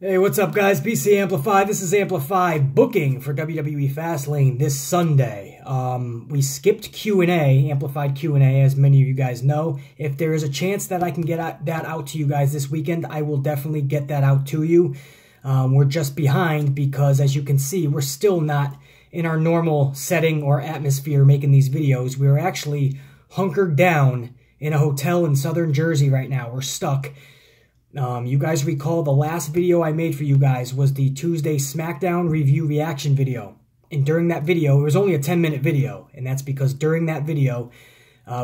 Hey, what's up, guys? BC Amplify. This is Amplify booking for WWE FASTLANE this Sunday. We skipped Q&A, Amplified Q&A, as many of you guys know. If there is a chance that I can get that out to you guys this weekend, I will definitely get that out to you. We're just behind because, as you can see, we're still not in our normal setting or atmosphere making these videos. We're actually hunkered down in a hotel in southern Jersey right now. We're stuck. You guys recall the last video I made for you guys was the Tuesday SmackDown review reaction video. And during that video, it was only a 10-minute video. And that's because during that video,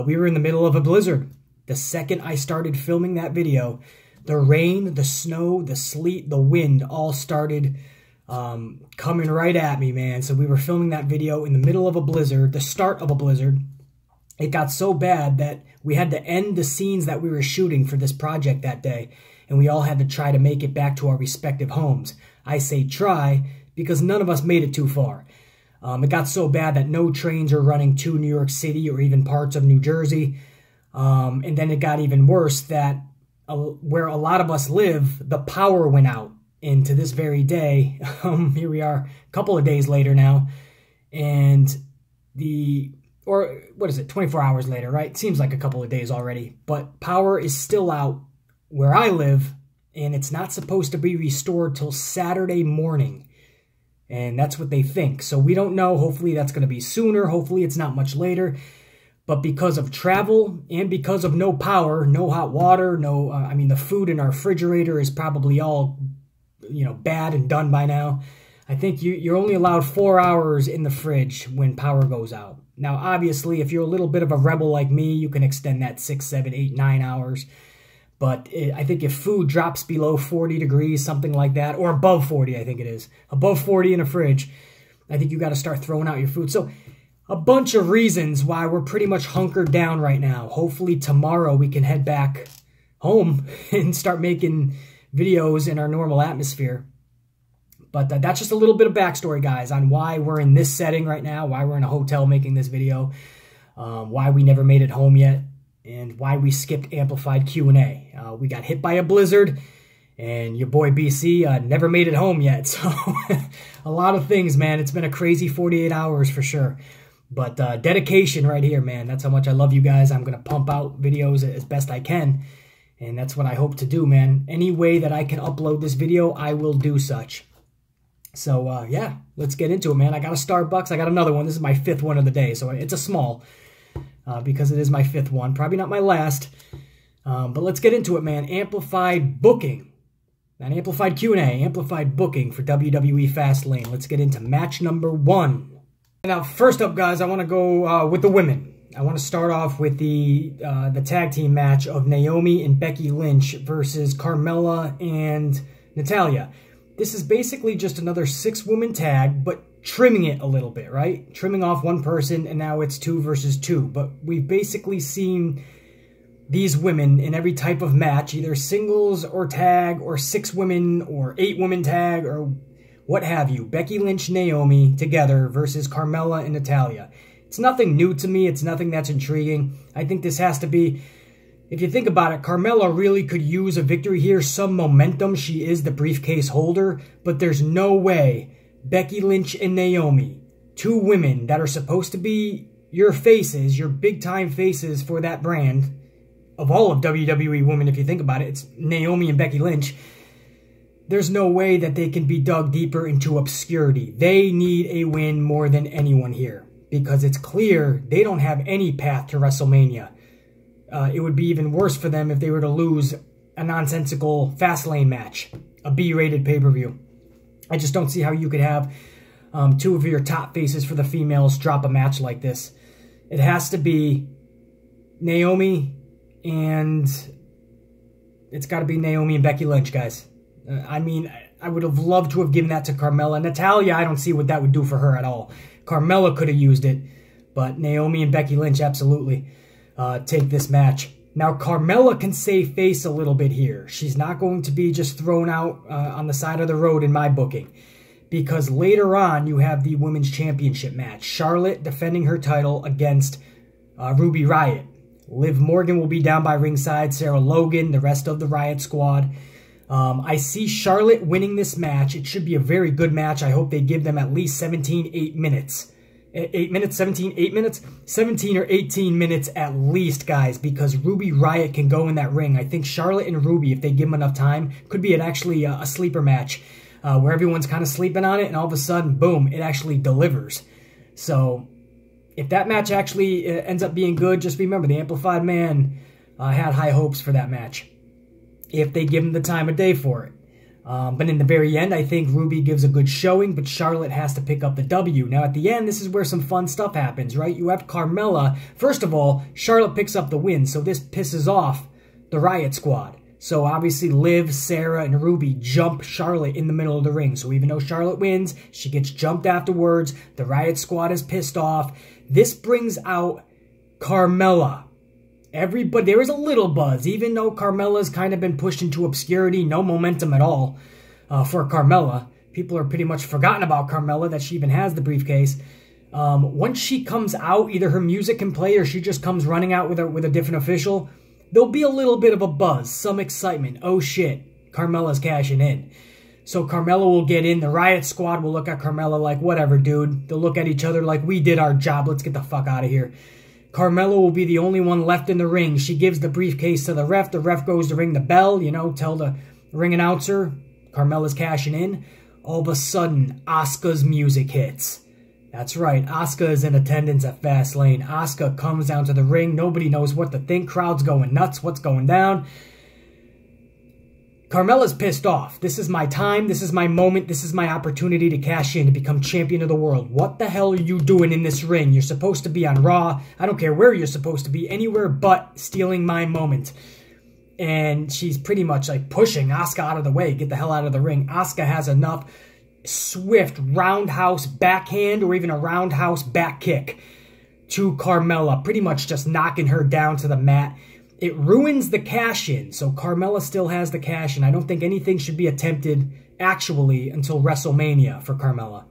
we were in the middle of a blizzard. The second I started filming that video, the rain, the snow, the sleet, the wind all started coming right at me, man. So we were filming that video in the middle of a blizzard, the start of a blizzard. It got so bad that we had to end the scenes that we were shooting for this project that day. And we all had to try to make it back to our respective homes. I say try because none of us made it too far. It got so bad that no trains are running to New York City or even parts of New Jersey. And then it got even worse that where a lot of us live, the power went out. And to this very day, here we are a couple of days later now. And or what is it, 24 hours later, right? Seems like a couple of days already. But power is still out where I live, and it's not supposed to be restored till Saturday morning. And that's what they think. So we don't know. Hopefully that's going to be sooner. Hopefully it's not much later. But because of travel and because of no power, no hot water, no, I mean, the food in our refrigerator is probably all, bad and done by now. I think you're only allowed 4 hours in the fridge when power goes out. Now, obviously, if you're a little bit of a rebel like me, you can extend that 6, 7, 8, 9 hours. But I think if food drops below 40 degrees, something like that, or above 40, I think it is, above 40 in a fridge, I think you got to start throwing out your food. So a bunch of reasons why we're pretty much hunkered down right now. Hopefully tomorrow we can head back home and start making videos in our normal atmosphere. But that's just a little bit of backstory, guys, on why we're in this setting right now, why we're in a hotel making this video, why we never made it home yet, and why we skipped Amplified Q&A. We got hit by a blizzard, and your boy BC never made it home yet. So a lot of things, man. It's been a crazy 48 hours for sure. But dedication right here, man. That's how much I love you guys. I'm going to pump out videos as best I can, and that's what I hope to do, man. Any way that I can upload this video, I will do such. So, yeah, let's get into it, man. I got a Starbucks. I got another one. This is my 5th one of the day, so it's a small because it is my 5th one. Probably not my last, but let's get into it, man. Amplified booking. Not Amplified Q&A, Amplified booking for WWE FASTLANE. Let's get into match number 1. Now, first up, guys, I want to go with the women. I want to start off with the tag team match of Naomi and Becky Lynch versus Carmella and Natalya. This is basically just another 6-woman tag, but trimming it a little bit, right? Trimming off one person, and now it's 2 versus 2. But we've basically seen these women in every type of match, either singles or tag or 6-women or 8-woman tag or what have you. Becky Lynch, Naomi together versus Carmella and Natalya. It's nothing new to me. It's nothing that's intriguing. I think this has to be... If you think about it, Carmella really could use a victory here, some momentum. She is the briefcase holder, but there's no way Becky Lynch and Naomi, 2 women that are supposed to be your faces, your big-time faces for that brand, of all of WWE women, if you think about it, it's Naomi and Becky Lynch. There's no way that they can be dug deeper into obscurity. They need a win more than anyone here, because it's clear they don't have any path to WrestleMania. It would be even worse for them if they were to lose a nonsensical FASTLANE match, a B-rated pay-per-view. I just don't see how you could have 2 of your top faces for the females drop a match like this. It has to be Naomi and... It's got to be Naomi and Becky Lynch, guys. I mean, I would have loved to have given that to Carmella. Natalya, I don't see what that would do for her at all. Carmella could have used it, but Naomi and Becky Lynch, absolutely. Take this match. Now, Carmella can save face a little bit here. She's not going to be just thrown out on the side of the road in my booking. Because later on, you have the Women's Championship match. Charlotte defending her title against Ruby Riott. Liv Morgan will be down by ringside. Sarah Logan, the rest of the Riott squad. I see Charlotte winning this match. It should be a very good match. I hope they give them at least 8 minutes. 8 minutes, 17, 8 minutes? 17 or 18 minutes at least, guys, because Ruby Riott can go in that ring. I think Charlotte and Ruby, if they give them enough time, could be actually a sleeper match where everyone's kind of sleeping on it, and all of a sudden, boom, it actually delivers. So if that match actually ends up being good, just remember, the Amplified Man had high hopes for that match if they give him the time of day for it. But in the very end, I think Ruby gives a good showing, but Charlotte has to pick up the W. Now, at the end, this is where some fun stuff happens, right? You have Carmella. First of all, Charlotte picks up the win, so this pisses off the Riott Squad. So, obviously, Liv, Sarah, and Ruby jump Charlotte in the middle of the ring. So, even though Charlotte wins, she gets jumped afterwards. The Riott Squad is pissed off. This brings out Carmella. Everybody, there is a little buzz, even though Carmella's kind of been pushed into obscurity, no momentum at all for Carmella. People are pretty much forgotten about Carmella, that she even has the briefcase. Once she comes out, either her music can play or she just comes running out with a different official, there'll be a little bit of a buzz, some excitement. Oh shit, Carmella's cashing in. So Carmella will get in, the Riott Squad will look at Carmella like, whatever, dude. They'll look at each other like, we did our job, let's get the fuck out of here. Carmella will be the only one left in the ring. She gives the briefcase to the ref. The ref goes to ring the bell, you know, tell the ring announcer Carmella's cashing in. All of a sudden, Asuka's music hits. That's right, Asuka is in attendance at Fastlane. Asuka comes down to the ring. Nobody knows what to think. Crowd's going nuts. What's going down? Carmella's pissed off. This is my time. This is my moment. This is my opportunity to cash in, to become champion of the world. What the hell are you doing in this ring? You're supposed to be on Raw. I don't care where you're supposed to be. Anywhere but stealing my moment. And she's pretty much like pushing Asuka out of the way. Get the hell out of the ring. Asuka has enough. Swift roundhouse backhand or even a roundhouse back kick to Carmella. Pretty much just knocking her down to the mat. It ruins the cash-in, so Carmella still has the cash-in. I don't think anything should be attempted, actually, until WrestleMania for Carmella.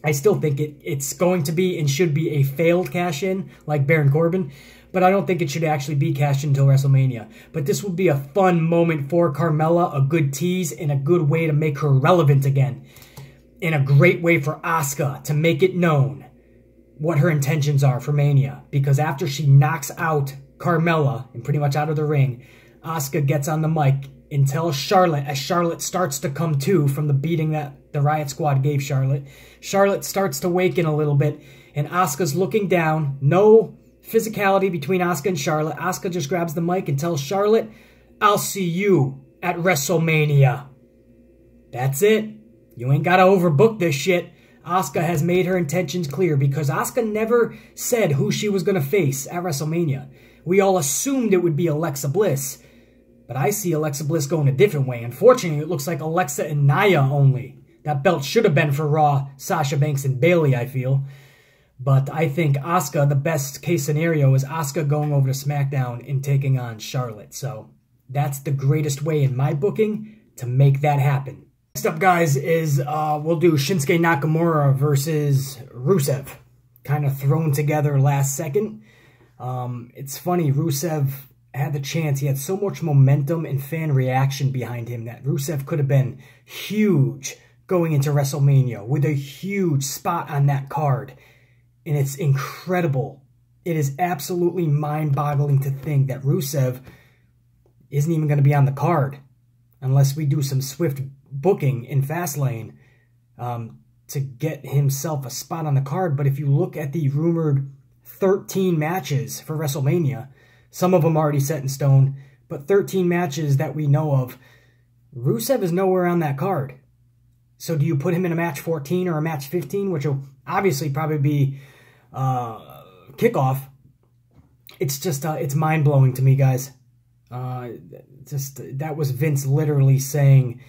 I still think it's going to be and should be a failed cash-in, like Baron Corbin, but I don't think it should actually be cashed in until WrestleMania. But this would be a fun moment for Carmella, a good tease, and a good way to make her relevant again. And a great way for Asuka to make it known what her intentions are for Mania. Because after she knocks out Carmella and pretty much out of the ring, Asuka gets on the mic and tells Charlotte, as Charlotte starts to come to from the beating that the Riott Squad gave Charlotte, Charlotte starts to waken a little bit, and Asuka's looking down. No physicality between Asuka and Charlotte. Asuka just grabs the mic and tells Charlotte, I'll see you at WrestleMania. That's it. You ain't got to overbook this shit. Asuka has made her intentions clear because Asuka never said who she was going to face at WrestleMania. We all assumed it would be Alexa Bliss, but I see Alexa Bliss going a different way. Unfortunately, it looks like Alexa and Nia only. That belt should have been for Raw, Sasha Banks and Bayley, I feel. But I think Asuka, the best case scenario is Asuka going over to SmackDown and taking on Charlotte. So that's the greatest way in my booking to make that happen. Next up, guys, is we'll do Shinsuke Nakamura versus Rusev. Kind of thrown together last second. It's funny, Rusev had the chance. He had so much momentum and fan reaction behind him that Rusev could have been huge going into WrestleMania with a huge spot on that card. And it's incredible. It is absolutely mind-boggling to think that Rusev isn't even going to be on the card unless we do some swift booking in Fastlane to get himself a spot on the card. But if you look at the rumored 13 matches for WrestleMania, some of them already set in stone, but 13 matches that we know of, Rusev is nowhere on that card. So do you put him in a match 14 or a match 15, which will obviously probably be kickoff? It's just, it's mind-blowing to me, guys. That was Vince literally saying,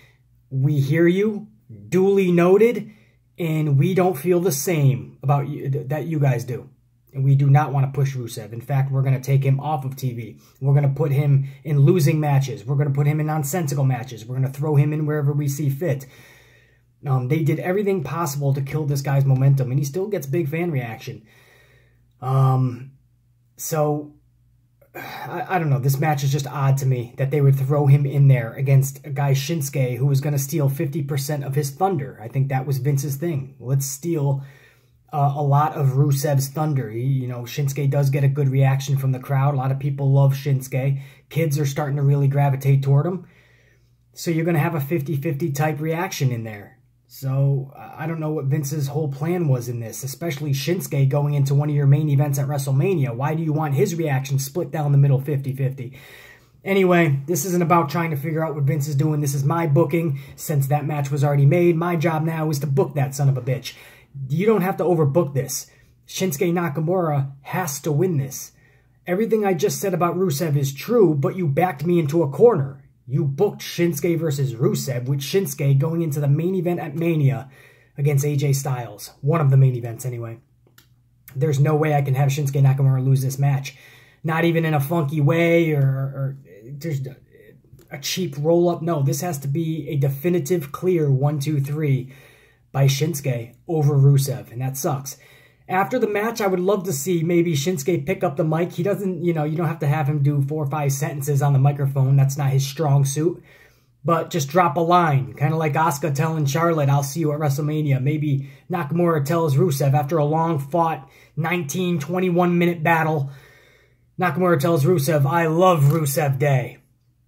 we hear you, duly noted, and we don't feel the same about you that you guys do. And we do not want to push Rusev. In fact, we're going to take him off of TV. We're going to put him in losing matches. We're going to put him in nonsensical matches. We're going to throw him in wherever we see fit. They did everything possible to kill this guy's momentum, and he still gets big fan reaction. So I don't know. This match is just odd to me that they would throw him in there against a guy Shinsuke who was going to steal 50% of his thunder. I think that was Vince's thing. Let's steal a lot of Rusev's thunder. You know, Shinsuke does get a good reaction from the crowd. A lot of people love Shinsuke. Kids are starting to really gravitate toward him. So you're going to have a 50-50 type reaction in there. So I don't know what Vince's whole plan was in this, especially Shinsuke going into one of your main events at WrestleMania. Why do you want his reaction split down the middle 50-50? Anyway, this isn't about trying to figure out what Vince is doing. This is my booking. Since that match was already made, my job now is to book that son of a bitch. You don't have to overbook this. Shinsuke Nakamura has to win this. Everything I just said about Rusev is true, but you backed me into a corner. You booked Shinsuke versus Rusev, with Shinsuke going into the main event at Mania against AJ Styles. One of the main events, anyway. There's no way I can have Shinsuke Nakamura lose this match. Not even in a funky way or there's a cheap roll-up. No, this has to be a definitive, clear 1-2-3 by Shinsuke over Rusev, and that sucks. After the match, I would love to see maybe Shinsuke pick up the mic. He doesn't, you know, you don't have to have him do 4 or 5 sentences on the microphone. That's not his strong suit. But just drop a line, kind of like Asuka telling Charlotte, I'll see you at WrestleMania. Maybe Nakamura tells Rusev after a long-fought 19, 21-minute battle, Nakamura tells Rusev, I love Rusev Day.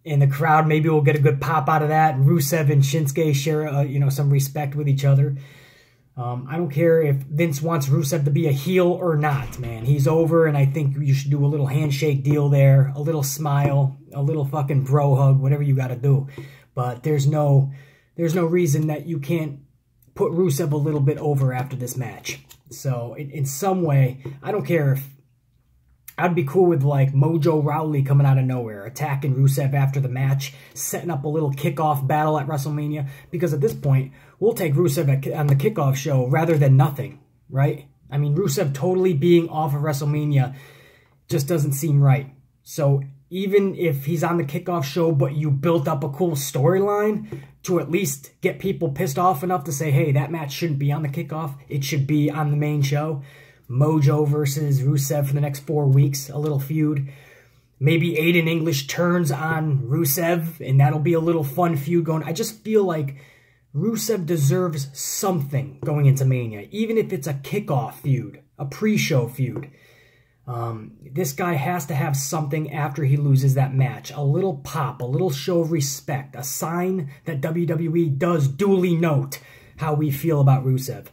And the crowd maybe will get a good pop out of that. And Rusev and Shinsuke share, you know, some respect with each other. I don't care if Vince wants Rusev to be a heel or not, man. He's over, and I think you should do a little handshake deal there, a little smile, a little fucking bro hug, whatever you got to do. But there's no reason that you can't put Rusev a little bit over after this match. So in some way, I don't care if I'd be cool with like Mojo Rawley coming out of nowhere, attacking Rusev after the match, setting up a little kickoff battle at WrestleMania. Because at this point, we'll take Rusev on the kickoff show rather than nothing, right? I mean, Rusev totally being off of WrestleMania just doesn't seem right. So even if he's on the kickoff show, but you built up a cool storyline to at least get people pissed off enough to say, hey, that match shouldn't be on the kickoff. It should be on the main show. Mojo versus Rusev for the next 4 weeks, a little feud. Maybe Aiden English turns on Rusev, and that'll be a little fun feud going. I just feel like Rusev deserves something going into Mania, even if it's a kickoff feud, a pre-show feud. This guy has to have something after he loses that match. A little pop, a little show of respect, a sign that WWE does duly note how we feel about Rusev.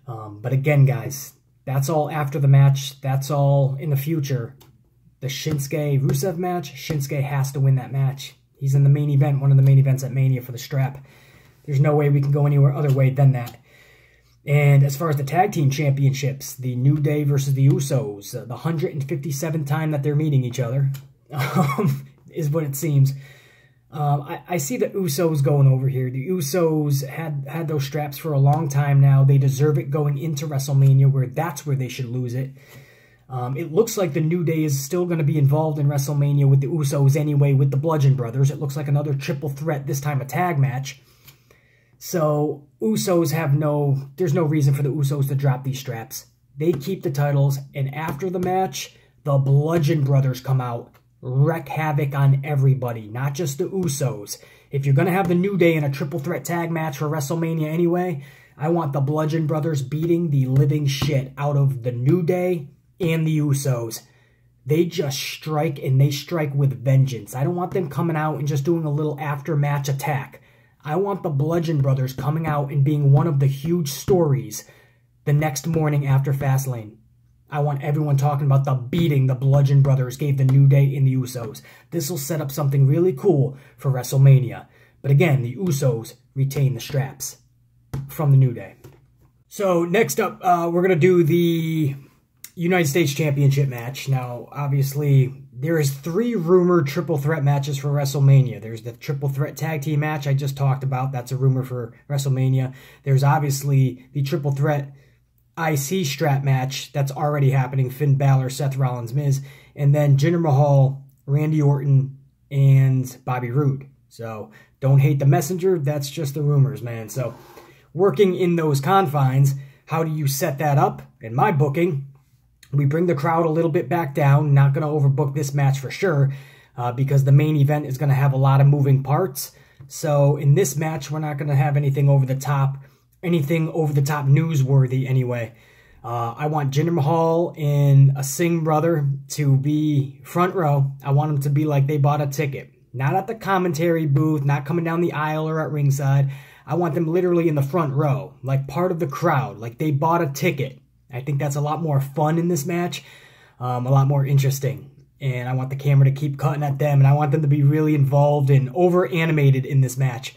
But again, guys, that's all after the match. That's all in the future. The Shinsuke-Rusev match, Shinsuke has to win that match. He's in the main event, one of the main events at Mania for the strap. There's no way we can go anywhere other way than that. And as far as the tag team championships, the New Day versus the Usos, the 157th time that they're meeting each other, is what it seems. I see the Usos going over here. The Usos had those straps for a long time now. They deserve it going into WrestleMania, where that's where they should lose it. It looks like the New Day is still going to be involved in WrestleMania with the Usos anyway, with the Bludgeon Brothers. It looks like another triple threat, this time a tag match. So Usos there's no reason for the Usos to drop these straps. They keep the titles, and after the match, the Bludgeon Brothers come out, wreak havoc on everybody, not just the Usos. If you're going to have the New Day in a triple threat tag match for WrestleMania anyway, I want the Bludgeon Brothers beating the living shit out of the New Day and the Usos. They just strike, and they strike with vengeance. I don't want them coming out and just doing a little after-match attack. I want the Bludgeon Brothers coming out and being one of the huge stories the next morning after Fastlane. I want everyone talking about the beating the Bludgeon Brothers gave the New Day and the Usos. This will set up something really cool for WrestleMania. But again, the Usos retain the straps from the New Day. So next up, we're going to do the United States Championship match. Now, obviously, there is 3 rumored triple threat matches for WrestleMania. There's the triple threat tag team match I just talked about. That's a rumor for WrestleMania. There's obviously the triple threat IC strap match that's already happening. Finn Balor, Seth Rollins, Miz. And then Jinder Mahal, Randy Orton, and Bobby Roode. So don't hate the messenger. That's just the rumors, man. So working in those confines, how do you set that up? In my booking, We bring the crowd a little bit back down. Not going to overbook this match for sure, because the main event is going to have a lot of moving parts. So in this match, we're not going to have anything over the top newsworthy anyway. I want Jinder Mahal and a Singh brother to be front row. I want them to be like they bought a ticket. Not at the commentary booth, not coming down the aisle or at ringside. I want them literally in the front row, like part of the crowd, like they bought a ticket. I think that's a lot more fun in this match, a lot more interesting. And I want the camera to keep cutting at them, and I want them to be really involved and over-animated in this match.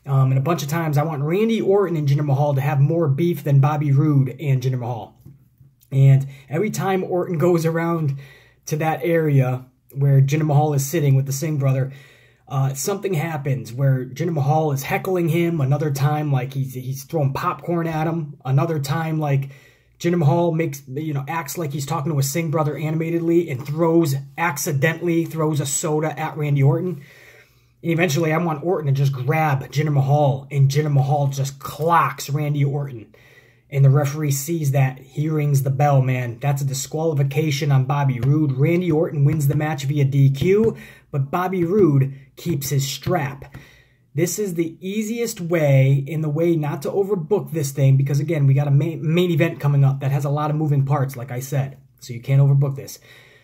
And a bunch of times, I want Randy Orton and Jinder Mahal to have more beef than Bobby Roode and Jinder Mahal. And every time Orton goes around to that area where Jinder Mahal is sitting with the Singh brother, something happens where Jinder Mahal is heckling him. Another time, like he's throwing popcorn at him. Another time, like Jinder Mahal acts like he's talking to a Singh brother animatedly and accidentally throws a soda at Randy Orton. And eventually, I want Orton to just grab Jinder Mahal, and Jinder Mahal just clocks Randy Orton. And the referee sees that. He rings the bell, man. That's a disqualification on Bobby Roode. Randy Orton wins the match via DQ, but Bobby Roode keeps his strap. This is the easiest way, in the way not to overbook this thing, because again, we got a main event coming up that has a lot of moving parts, like I said. So you can't overbook this.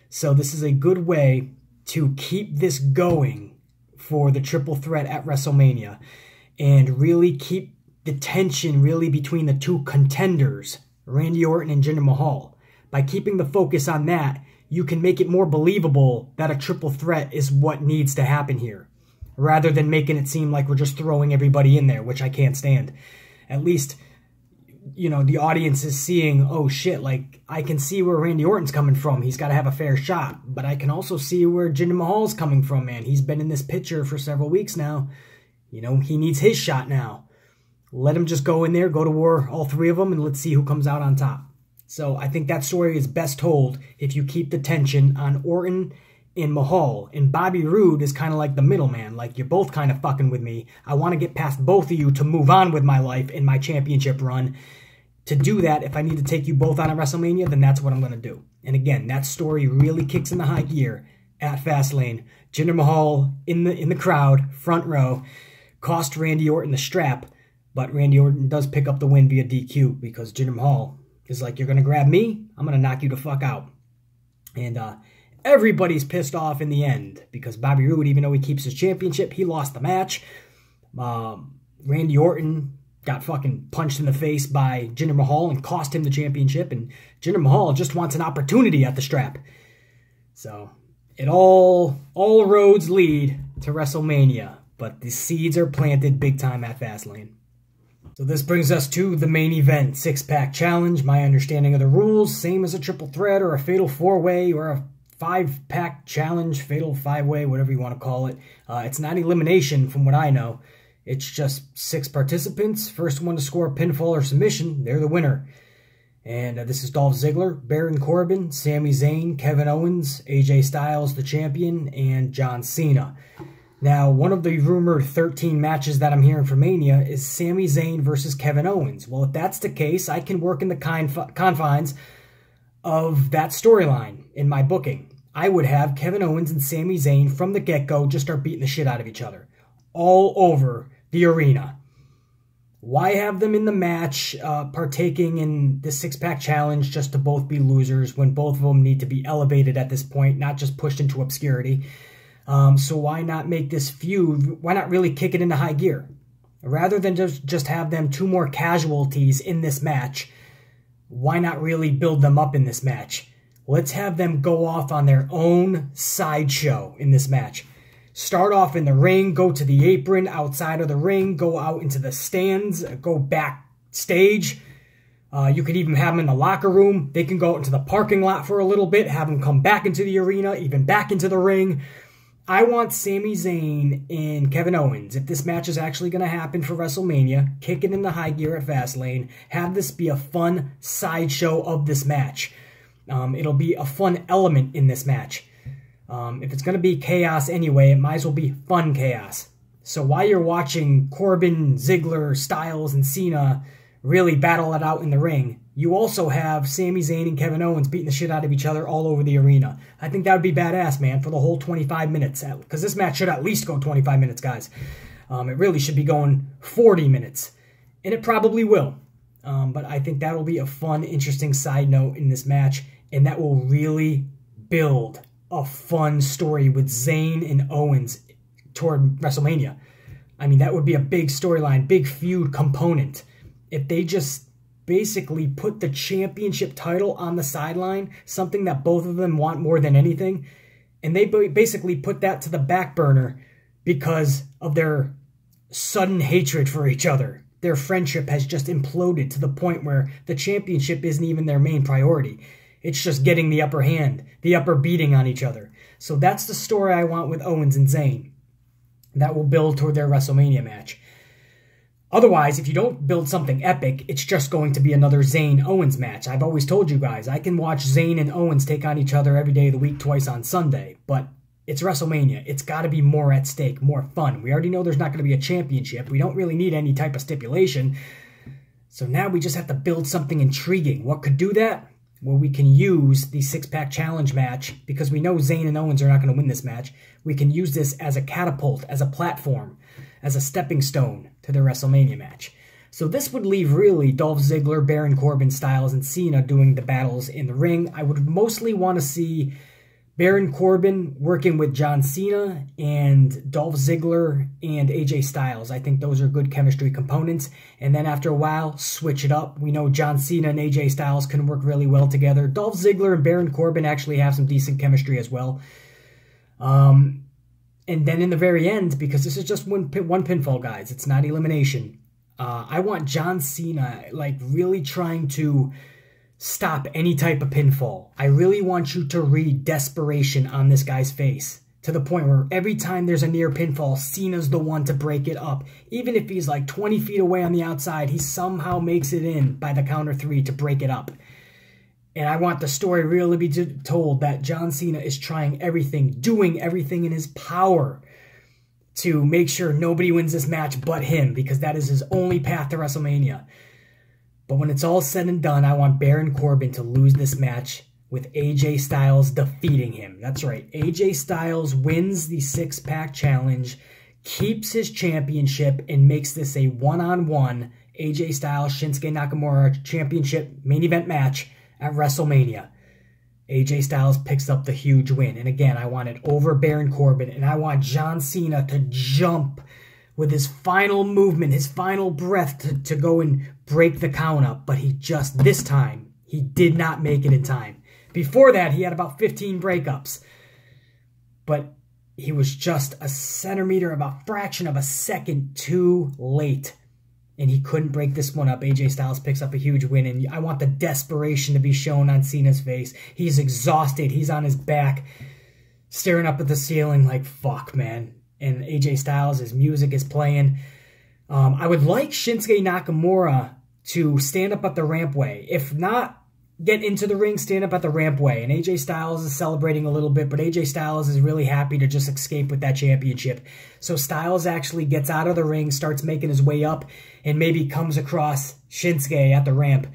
So this is a good way to keep this going for the triple threat at WrestleMania and really keep the tension really between the two contenders, Randy Orton and Jinder Mahal. By keeping the focus on that, you can make it more believable that a triple threat is what needs to happen here, rather than making it seem like we're just throwing everybody in there, which I can't stand. At least, the audience is seeing, oh shit, like, I can see where Randy Orton's coming from. He's got to have a fair shot. But I can also see where Jinder Mahal's coming from, man. He's been in this picture for several weeks now. He needs his shot now. Let him just go in there, go to war, all three of them, and let's see who comes out on top. So I think that story is best told if you keep the tension on Orton and Mahal. And Bobby Roode is kind of like the middleman. Like, you're both kind of fucking with me. I want to get past both of you to move on with my life and my championship run. To do that, if I need to take you both on at WrestleMania, then that's what I'm going to do. And again, that story really kicks in the high gear at Fastlane. Jinder Mahal in the crowd, front row, cost Randy Orton the strap. But Randy Orton does pick up the win via DQ because Jinder Mahal is like, you're going to grab me? I'm going to knock you the fuck out. And everybody's pissed off in the end because Bobby Roode, even though he keeps his championship, he lost the match. Randy Orton got fucking punched in the face by Jinder Mahal and cost him the championship. And Jinder Mahal just wants an opportunity at the strap. So it all roads lead to WrestleMania. But the seeds are planted big time at Fastlane. So this brings us to the main event, six-pack challenge. My understanding of the rules, same as a triple threat or a fatal four-way or a five-pack challenge, fatal five-way, whatever you want to call it. It's not elimination from what I know. It's just 6 participants. First one to score a pinfall or submission, they're the winner. And this is Dolph Ziggler, Baron Corbin, Sami Zayn, Kevin Owens, AJ Styles, the champion, and John Cena. Now, one of the rumored 13 matches that I'm hearing for Mania is Sami Zayn versus Kevin Owens. Well, if that's the case, I can work in the confines of that storyline in my booking. I would have Kevin Owens and Sami Zayn from the get-go just start beating the shit out of each other. All over the arena. Why have them in the match partaking in the six-pack challenge just to both be losers when both of them need to be elevated at this point, not just pushed into obscurity? So why not make this feud, why not really kick it into high gear? Rather than just have them 2 more casualties in this match, why not really build them up in this match? Let's have them go off on their own sideshow in this match. Start off in the ring, go to the apron, outside of the ring, go out into the stands, go backstage. You could even have them in the locker room. They can go out into the parking lot for a little bit, have them come back into the arena, even back into the ring. I want Sami Zayn and Kevin Owens, if this match is actually going to happen for WrestleMania, kick it into high gear at Fastlane, have this be a fun sideshow of this match. It'll be a fun element in this match. If it's going to be chaos anyway, it might as well be fun chaos. So while you're watching Corbin, Ziggler, Styles, and Cena really battle it out in the ring, you also have Sami Zayn and Kevin Owens beating the shit out of each other all over the arena. I think that would be badass, man, for the whole 25 minutes. Because this match should at least go 25 minutes, guys. It really should be going 40 minutes. And it probably will. But I think that will be a fun, interesting side note in this match. And that will really build a fun story with Zayn and Owens toward WrestleMania. I mean, that would be a big storyline, big feud component. If they just basically put the championship title on the sideline, something that both of them want more than anything, and they basically put that to the back burner because of their sudden hatred for each other. Their friendship has just imploded to the point where the championship isn't even their main priority. It's just getting the upper hand, the upper beating on each other. So that's the story I want with Owens and Zayn. That will build toward their WrestleMania match. Otherwise, if you don't build something epic, it's just going to be another Zayn-Owens match. I've always told you guys, I can watch Zayn and Owens take on each other every day of the week, twice on Sunday. But it's WrestleMania. It's got to be more at stake, more fun. We already know there's not going to be a championship. We don't really need any type of stipulation. So now we just have to build something intriguing. What could do that? Well, we can use the six-pack challenge match, because we know Zayn and Owens are not going to win this match. We can use this as a catapult, as a platform, as a stepping stone to the WrestleMania match. So this would leave really Dolph Ziggler, Baron Corbin, Styles, and Cena doing the battles in the ring. I would mostly want to see Baron Corbin working with John Cena and Dolph Ziggler and AJ Styles. I think those are good chemistry components. And then after a while, switch it up. We know John Cena and AJ Styles can work really well together. Dolph Ziggler and Baron Corbin actually have some decent chemistry as well. And then in the very end, because this is just one pinfall, guys, it's not elimination. I want John Cena like really trying to stop any type of pinfall. I really want you to read desperation on this guy's face to the point where every time there's a near pinfall, Cena's the one to break it up. Even if he's like 20 feet away on the outside, he somehow makes it in by the counter 3 to break it up. And I want the story really be told that John Cena is trying everything, doing everything in his power to make sure nobody wins this match but him, because that is his only path to WrestleMania. But when it's all said and done, I want Baron Corbin to lose this match with AJ Styles defeating him. That's right. AJ Styles wins the six-pack challenge, keeps his championship, and makes this a one-on-one AJ Styles, Shinsuke Nakamura championship main event match at WrestleMania. AJ Styles picks up the huge win. And again, I want it over Baron Corbin, and I want John Cena to jump with his final movement, his final breath to go and break the count up. But he just, this time, he did not make it in time. Before that, he had about 15 breakups. But he was just a centimeter, about a fraction of a second too late. And he couldn't break this one up. AJ Styles picks up a huge win. And I want the desperation to be shown on Cena's face. He's exhausted. He's on his back, staring up at the ceiling like, fuck, man. And AJ Styles, his music is playing. I would like Shinsuke Nakamura to stand up at the rampway. If not, get into the ring, stand up at the rampway. And AJ Styles is celebrating a little bit, but AJ Styles is really happy to just escape with that championship. So Styles actually gets out of the ring, starts making his way up, and maybe comes across Shinsuke at the ramp,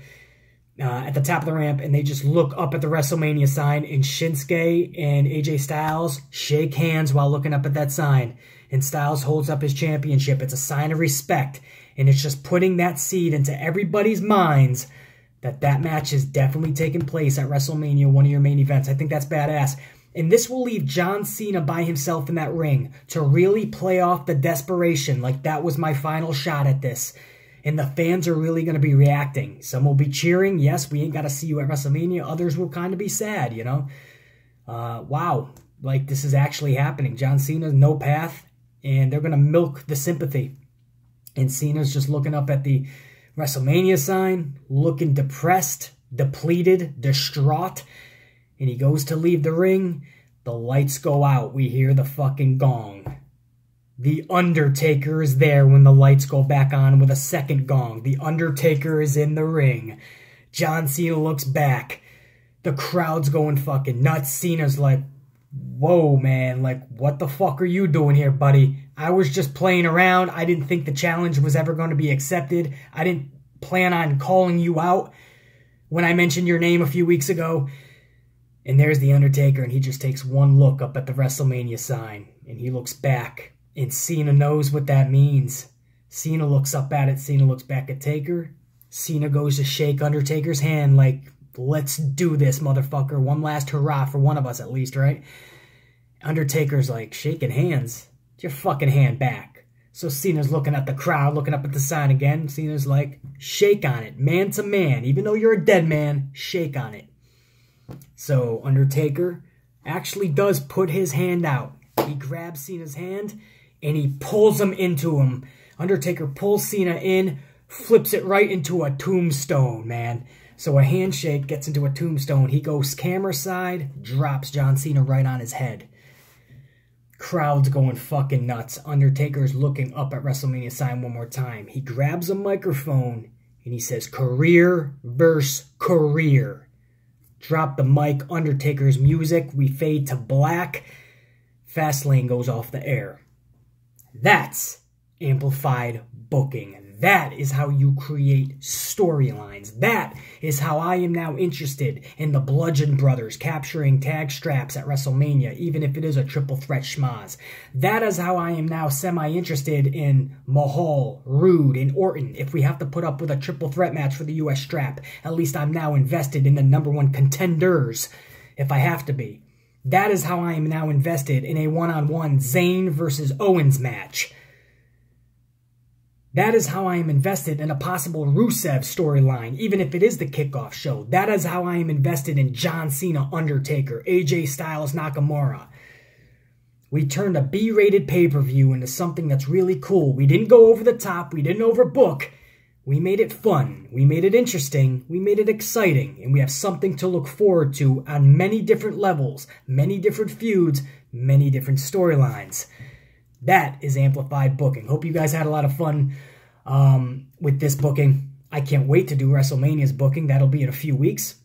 at the top of the ramp, and they just look up at the WrestleMania sign, and Shinsuke and AJ Styles shake hands while looking up at that sign. And Styles holds up his championship. It's a sign of respect, and it's just putting that seed into everybody's minds that that match is definitely taking place at WrestleMania, one of your main events. I think that's badass. And this will leave John Cena by himself in that ring to really play off the desperation, like that was my final shot at this. And the fans are really going to be reacting. Some will be cheering. Yes, we ain't got to see you at WrestleMania. Others will kind of be sad, you know. Wow, like this is actually happening. John Cena's no path, and they're going to milk the sympathy. And Cena's just looking up at the WrestleMania sign, looking depressed, depleted, distraught. And he goes to leave the ring. The lights go out. We hear the fucking gong. The Undertaker is there when the lights go back on with a second gong. The Undertaker is in the ring. John Cena looks back. The crowd's going fucking nuts. Cena's like, whoa, man. Like, what the fuck are you doing here, buddy? I was just playing around. I didn't think the challenge was ever going to be accepted. I didn't plan on calling you out when I mentioned your name a few weeks ago. And there's The Undertaker, and he just takes one look up at the WrestleMania sign, and he looks back, and Cena knows what that means. Cena looks up at it, Cena looks back at Taker. Cena goes to shake Undertaker's hand like, let's do this, motherfucker. One last hurrah for one of us at least, right? Undertaker's like, shaking hands? Get your fucking hand back. So Cena's looking at the crowd, looking up at the sign again. Cena's like, shake on it, man to man. Even though you're a dead man, shake on it. So Undertaker actually does put his hand out. He grabs Cena's hand and he pulls him into him. Undertaker pulls Cena in, flips it right into a tombstone, man. So a handshake gets into a tombstone. He goes camera side, drops John Cena right on his head. Crowd's going fucking nuts. Undertaker's looking up at WrestleMania sign one more time. He grabs a microphone and he says, career versus career. Drop the mic, Undertaker's music. We fade to black. Fastlane goes off the air. That's amplified booking. That is how you create storylines. That is how I am now interested in the Bludgeon Brothers capturing tag straps at WrestleMania, even if it is a triple threat schmaz. That is how I am now semi-interested in Mahal, Rude, and Orton. If we have to put up with a triple threat match for the US strap, at least I'm now invested in the #1 contenders, if I have to be. That is how I am now invested in a one-on-one Zayn versus Owens match. That is how I am invested in a possible Rusev storyline, even if it is the kickoff show. That is how I am invested in John Cena, Undertaker, AJ Styles, Nakamura. We turned a B-rated pay-per-view into something that's really cool. We didn't go over the top. We didn't overbook. We made it fun. We made it interesting. We made it exciting. And we have something to look forward to on many different levels, many different feuds, many different storylines. That is amplified booking. Hope you guys had a lot of fun with this booking. I can't wait to do WrestleMania's booking. That'll be in a few weeks.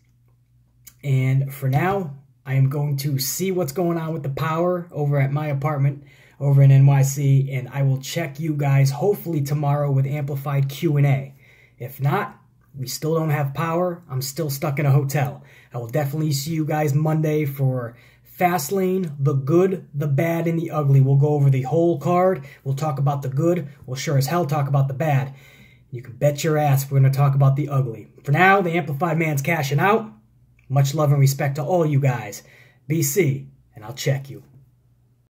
And for now, I am going to see what's going on with the power over at my apartment over in NYC, and I will check you guys hopefully tomorrow with amplified Q&A. If not, we still don't have power. I'm still stuck in a hotel. I will definitely see you guys Monday for Fastlane, the good, the bad, and the ugly. We'll go over the whole card. We'll talk about the good. We'll sure as hell talk about the bad. You can bet your ass we're going to talk about the ugly. For now, the Amplified Man's cashing out. Much love and respect to all you guys. BC, and I'll check you.